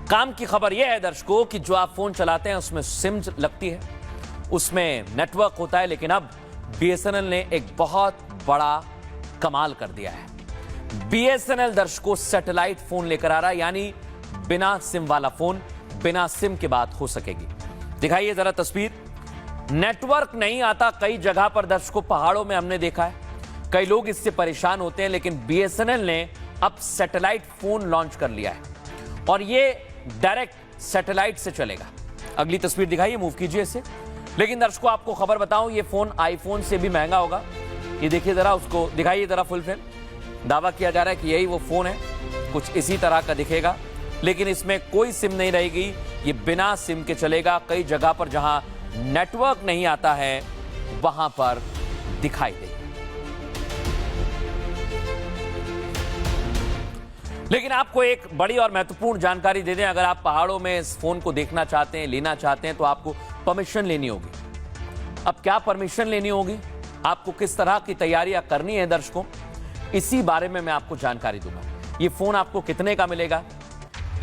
काम की खबर यह है दर्शकों कि जो आप फोन चलाते हैं उसमें सिम लगती है, उसमें नेटवर्क होता है, लेकिन अब बीएसएनएल ने एक बहुत बड़ा कमाल कर दिया है। बीएसएनएल दर्शकों सैटेलाइट फोन लेकर आ रहा है, यानी बिना सिम वाला फोन, बिना सिम के बात हो सकेगी। दिखाइए जरा तस्वीर। नेटवर्क नहीं आता कई जगह पर दर्शकों, पहाड़ों में हमने देखा है, कई लोग इससे परेशान होते हैं, लेकिन बीएसएनएल ने अब सैटेलाइट फोन लॉन्च कर लिया है और ये डायरेक्ट सैटेलाइट से चलेगा। अगली तस्वीर दिखाइए, मूव कीजिए इसे। लेकिन दर्शकों आपको खबर बताऊं, ये फोन आईफोन से भी महंगा होगा। ये देखिए जरा, उसको दिखाइए जरा फुल फ्रेम। दावा किया जा रहा है कि यही वो फोन है, कुछ इसी तरह का दिखेगा, लेकिन इसमें कोई सिम नहीं रहेगी, ये बिना सिम के चलेगा। कई जगह पर जहां नेटवर्क नहीं आता है वहां पर दिखाई देगा। लेकिन आपको एक बड़ी और महत्वपूर्ण जानकारी दे दें, अगर आप पहाड़ों में इस फोन को देखना चाहते हैं, लेना चाहते हैं, तो आपको परमिशन लेनी होगी। अब क्या परमिशन लेनी होगी, आपको किस तरह की तैयारियां करनी है दर्शकों, इसी बारे में मैं आपको जानकारी दूंगा। ये फोन आपको कितने का मिलेगा,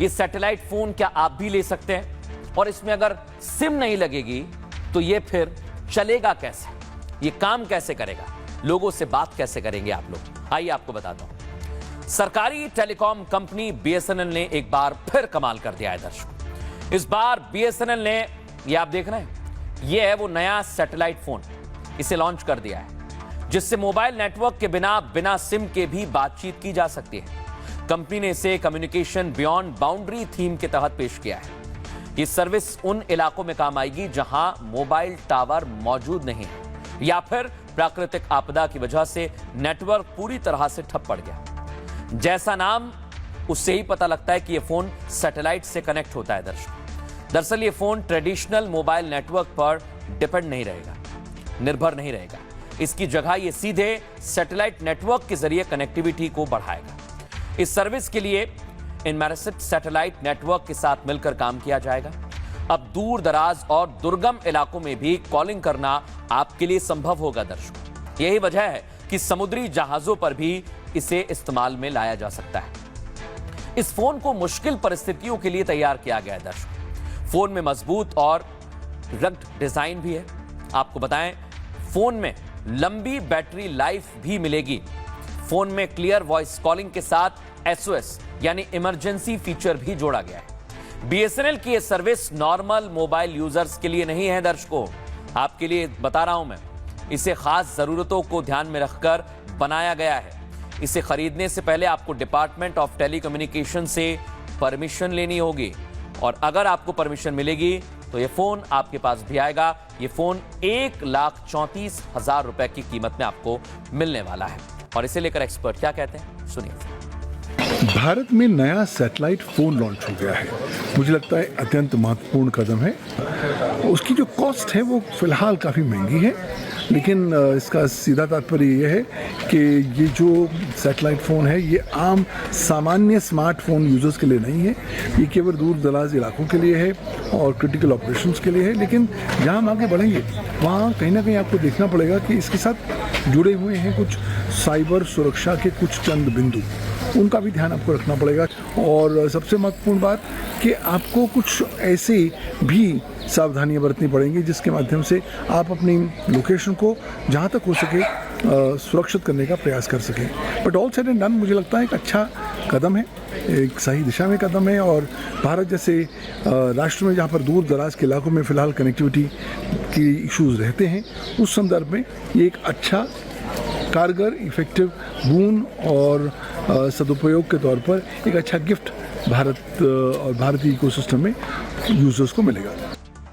ये सैटेलाइट फोन क्या आप भी ले सकते हैं, और इसमें अगर सिम नहीं लगेगी तो ये फिर चलेगा कैसे, ये काम कैसे करेगा, लोगों से बात कैसे करेंगे आप लोग, आइए आपको बताता हूं। सरकारी टेलीकॉम कंपनी बीएसएनएल ने एक बार फिर कमाल कर दिया है दर्शकों। इस बार बीएसएनएल ने, ये आप देख रहे हैं, ये है वो नया सैटेलाइट फोन, इसे लॉन्च कर दिया है, जिससे मोबाइल नेटवर्क के बिना सिम के भी बातचीत की जा सकती है। कंपनी ने इसे कम्युनिकेशन बियॉन्ड बाउंड्री थीम के तहत पेश किया है। ये सर्विस उन इलाकों में काम आएगी जहां मोबाइल टावर मौजूद नहीं है, या फिर प्राकृतिक आपदा की वजह से नेटवर्क पूरी तरह से ठप पड़ गया। जैसा नाम, उससे ही पता लगता है कि यह फोन सैटेलाइट से कनेक्ट होता है दरअसल ये फोन ट्रेडिशनल मोबाइल नेटवर्क पर डिपेंड नहीं रहेगा, निर्भर नहीं रहेगा। इसकी जगह ये सीधे सैटेलाइट नेटवर्क के जरिए कनेक्टिविटी को बढ़ाएगा। इस सर्विस के लिए इनमेरिसिट सैटेलाइट नेटवर्क के साथ मिलकर काम किया जाएगा। अब दूर दराज और दुर्गम इलाकों में भी कॉलिंग करना आपके लिए संभव होगा दर्शकों। यही वजह है कि समुद्री जहाजों पर भी इसे इस्तेमाल में लाया जा सकता है। इस फोन को मुश्किल परिस्थितियों के लिए तैयार किया गया है दर्शकों। फोन में मजबूत और रग्ड डिजाइन भी है। आपको बताएं, फोन में लंबी बैटरी लाइफ भी मिलेगी। फोन में क्लियर वॉइस कॉलिंग के साथ एसओएस यानी इमरजेंसी फीचर भी जोड़ा गया है। बीएसएनएल की यह सर्विस नॉर्मल मोबाइल यूजर्स के लिए नहीं है दर्शकों, आपके लिए बता रहा हूं मैं। इसे खास जरूरतों को ध्यान में रखकर बनाया गया है। इसे खरीदने से पहले आपको डिपार्टमेंट ऑफ टेलीकम्युनिकेशन से परमिशन लेनी होगी, और अगर आपको परमिशन मिलेगी तो यह फोन आपके पास भी आएगा। यह फोन 1,34,000 रुपए की कीमत में आपको मिलने वाला है, और इसे लेकर एक्सपर्ट क्या कहते हैं, सुनिए। भारत में नया सैटेलाइट फोन लॉन्च हो गया है, मुझे लगता है अत्यंत महत्वपूर्ण कदम है। उसकी जो कॉस्ट है वो फिलहाल काफ़ी महंगी है, लेकिन इसका सीधा तात्पर्य ये है कि ये जो सैटेलाइट फ़ोन है ये आम सामान्य स्मार्टफोन यूज़र्स के लिए नहीं है, ये केवल दूर दराज इलाकों के लिए है और क्रिटिकल ऑपरेशंस के लिए है। लेकिन जहाँ हम आगे बढ़ेंगे वहाँ कहीं ना कहीं आपको देखना पड़ेगा कि इसके साथ जुड़े हुए हैं कुछ साइबर सुरक्षा के कुछ चंद बिंदु, उनका भी ध्यान आपको रखना पड़ेगा। और सबसे महत्वपूर्ण बात कि आपको कुछ ऐसे भी सावधानियां बरतनी पड़ेंगी जिसके माध्यम से आप अपनी लोकेशन को जहां तक हो सके सुरक्षित करने का प्रयास कर सकें। But all said and done, मुझे लगता है एक अच्छा कदम है, एक सही दिशा में कदम है। और भारत जैसे राष्ट्र में जहाँ पर दूर दराज के इलाकों में फ़िलहाल कनेक्टिविटी की इश्यूज़ रहते हैं, उस संदर्भ में ये एक अच्छा, कारगर, इफेक्टिव बून और सदुपयोग के तौर पर एक अच्छा गिफ्ट भारत और भारतीय इकोसिस्टम में यूजर्स को मिलेगा।